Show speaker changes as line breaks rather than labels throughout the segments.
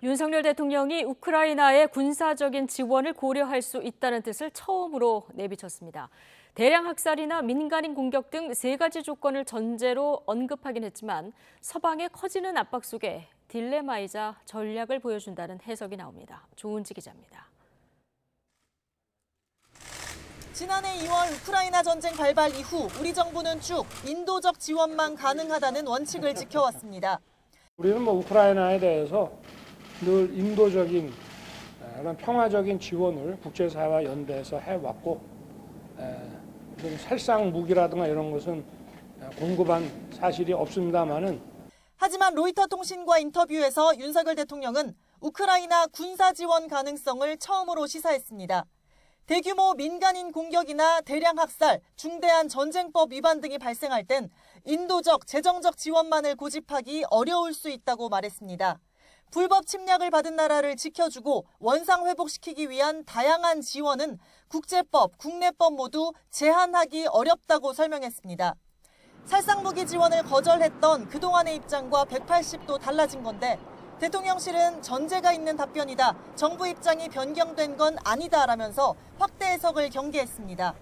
윤석열 대통령이 우크라이나의 군사적인 지원을 고려할 수 있다는 뜻을 처음으로 내비쳤습니다. 대량 학살이나 민간인 공격 등 세 가지 조건을 전제로 언급하긴 했지만 서방의 커지는 압박 속에 딜레마이자 전략을 보여준다는 해석이 나옵니다. 조은지 기자입니다.
지난해 2월 우크라이나 전쟁 발발 이후 우리 정부는 쭉 인도적 지원만 가능하다는 원칙을 지켜왔습니다.
우리는 우크라이나에 대해서 늘 인도적인 그런 평화적인 지원을 국제사회와 연대해서 해왔고 살상 무기라든가 이런 것은 공급한 사실이 없습니다만은
하지만 로이터 통신과 인터뷰에서 윤석열 대통령은 우크라이나 군사 지원 가능성을 처음으로 시사했습니다. 대규모 민간인 공격이나 대량 학살, 중대한 전쟁법 위반 등이 발생할 땐 인도적, 재정적 지원만을 고집하기 어려울 수 있다고 말했습니다. 불법 침략을 받은 나라를 지켜주고 원상 회복시키기 위한 다양한 지원은 국제법, 국내법 모두 제한하기 어렵다고 설명했습니다. 살상무기 지원을 거절했던 그동안의 입장과 180도 달라진 건데 대통령실은 전제가 있는 답변이다, 정부 입장이 변경된 건 아니다라면서 확대 해석을 경계했습니다.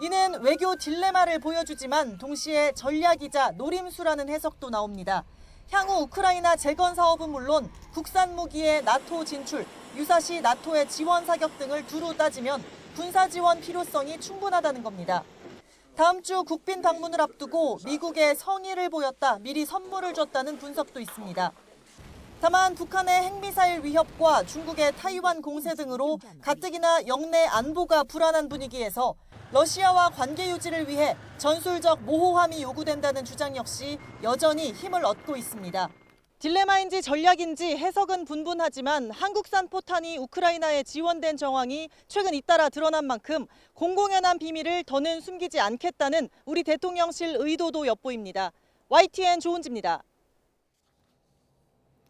이는 외교 딜레마를 보여주지만 동시에 전략이자 노림수라는 해석도 나옵니다. 향후 우크라이나 재건 사업은 물론 국산 무기의 나토 진출, 유사시 나토의 지원 사격 등을 두루 따지면 군사 지원 필요성이 충분하다는 겁니다. 다음 주 국빈 방문을 앞두고 미국에 성의를 보였다, 미리 선물을 줬다는 분석도 있습니다. 다만 북한의 핵미사일 위협과 중국의 타이완 공세 등으로 가뜩이나 영내 안보가 불안한 분위기에서 러시아와 관계 유지를 위해 전술적 모호함이 요구된다는 주장 역시 여전히 힘을 얻고 있습니다. 딜레마인지 전략인지 해석은 분분하지만 한국산 포탄이 우크라이나에 지원된 정황이 최근 잇따라 드러난 만큼 공공연한 비밀을 더는 숨기지 않겠다는 우리 대통령실 의도도 엿보입니다. YTN 조은지입니다.